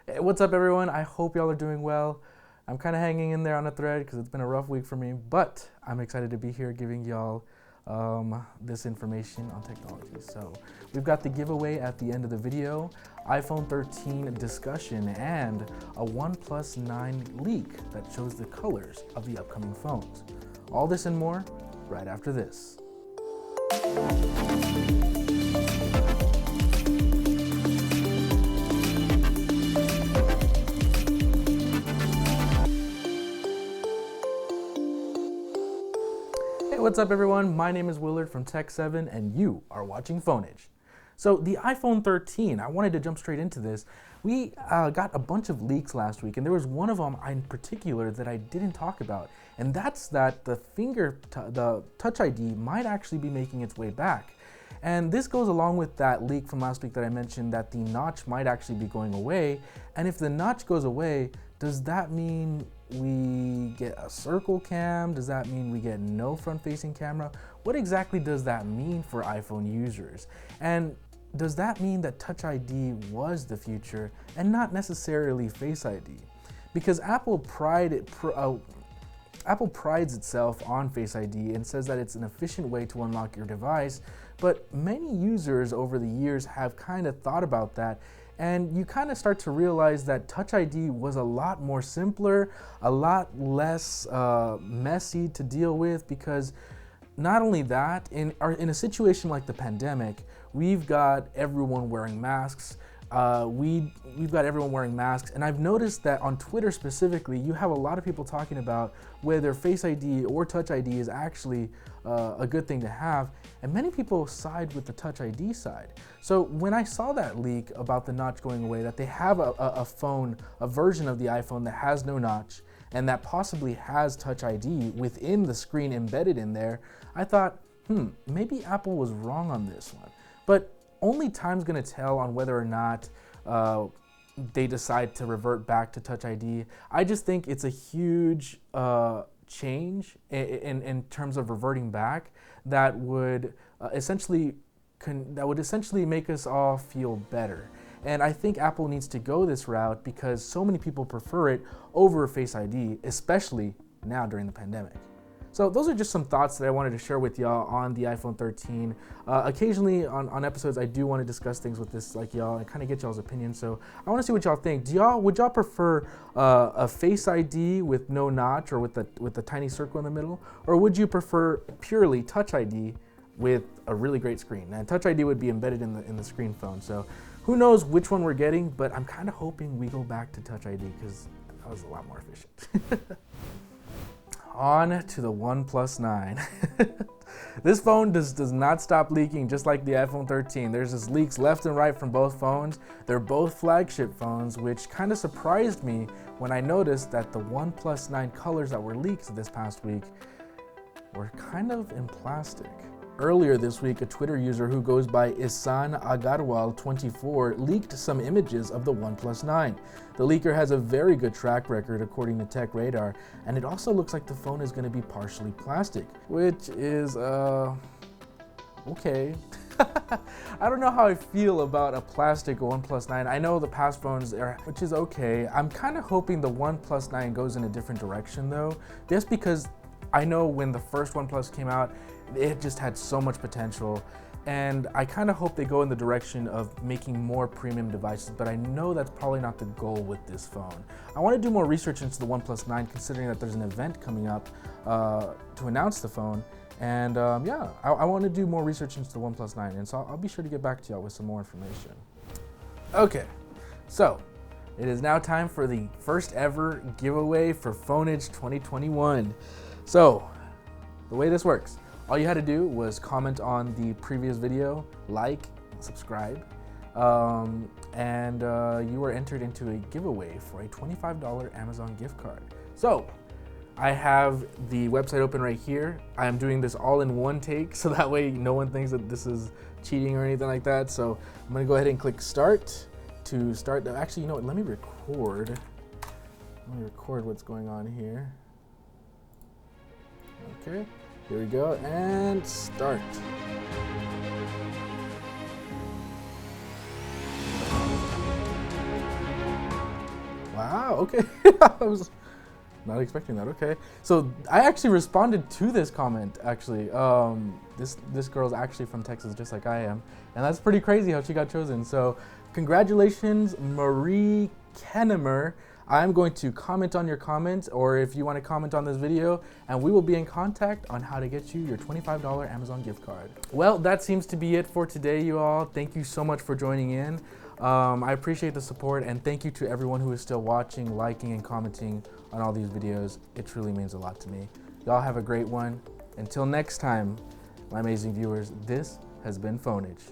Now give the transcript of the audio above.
Hey, what's up, everyone? I hope y'all are doing well. I'm kind of hanging in there on a thread because it's been a rough week for me, but I'm excited to be here giving y'all this information on technology. So we've got the giveaway at the end of the video, iPhone 13 discussion, and a OnePlus 9 leak that shows the colors of the upcoming phones. All this and more right after this. Hey, what's up, everyone? My name is Willard from TehkSeven, and you are watching Phoneage. So the iPhone 13, I wanted to jump straight into this. We got a bunch of leaks last week, and there was one of them in particular that I didn't talk about, and that's that the Touch ID might actually be making its way back. And this goes along with that leak from last week that I mentioned that the notch might actually be going away. And if the notch goes away, does that mean we get a circle cam? Does that mean we get no front-facing camera? What exactly does that mean for iPhone users? And does that mean that Touch ID was the future and not necessarily Face ID? Because Apple prides itself on Face ID and says that it's an efficient way to unlock your device, but many users over the years have kind of thought about that, and you kind of start to realize that Touch ID was a lot more simpler, a lot less messy to deal with, because not only that, in a situation like the pandemic, we've got everyone wearing masks. We've got everyone wearing masks, and I've noticed that on Twitter specifically, you have a lot of people talking about whether Face ID or Touch ID is actually a good thing to have, and many people side with the Touch ID side. So when I saw that leak about the notch going away, that they have a version of the iPhone that has no notch and that possibly has Touch ID within the screen embedded in there, I thought, maybe Apple was wrong on this one. But only time's gonna tell on whether or not they decide to revert back to Touch ID. I just think it's a huge change in terms of reverting back that would essentially make us all feel better. And I think Apple needs to go this route because so many people prefer it over Face ID, especially now during the pandemic. So those are just some thoughts that I wanted to share with y'all on the iPhone 13. Occasionally on episodes, I do want to discuss things with this like y'all and kind of get y'all's opinion. So I want to see what y'all think. Would y'all prefer a Face ID with no notch or with the tiny circle in the middle, or would you prefer purely Touch ID with a really great screen? And Touch ID would be embedded in the screen phone. So who knows which one we're getting, but I'm kind of hoping we go back to Touch ID because that was a lot more efficient. On to the OnePlus 9. This phone does not stop leaking, just like the iPhone 13. There's just leaks left and right from both phones. They're both flagship phones, which kind of surprised me when I noticed that the OnePlus 9 colors that were leaked this past week were kind of in plastic. Earlier this week, a Twitter user who goes by Isan Agarwal24 leaked some images of the OnePlus 9. The leaker has a very good track record according to Tech Radar, and it also looks like the phone is going to be partially plastic, which is, okay. I don't know how I feel about a plastic OnePlus 9. I know the past phones are, which is okay. I'm kind of hoping the OnePlus 9 goes in a different direction though, just because I know when the first OnePlus came out, it just had so much potential, and I kind of hope they go in the direction of making more premium devices, but I know that's probably not the goal with this phone. I want to do more research into the OnePlus 9, considering that there's an event coming up to announce the phone, and yeah, I want to do more research into the OnePlus 9, and so I'll be sure to get back to y'all with some more information. Okay, so it is now time for the first ever giveaway for Phoneage 2021. So the way this works, all you had to do was comment on the previous video, like, subscribe, and you were entered into a giveaway for a $25 Amazon gift card. So I have the website open right here. I'm doing this all in one take, so that way no one thinks that this is cheating or anything like that. So I'm gonna go ahead and click start to start. Actually, you know what, let me record what's going on here. Okay. Here we go, and start. Wow, okay. I was not expecting that. Okay. So I actually responded to this comment actually. This girl's actually from Texas just like I am. And that's pretty crazy how she got chosen. So congratulations, Marie Kennemer. I'm going to comment on your comment, or if you want to comment on this video, and we will be in contact on how to get you your $25 Amazon gift card. Well, that seems to be it for today, you all. Thank you so much for joining in. I appreciate the support, and thank you to everyone who is still watching, liking, and commenting on all these videos. It truly means a lot to me. Y'all have a great one. Until next time, my amazing viewers, this has been Phonage.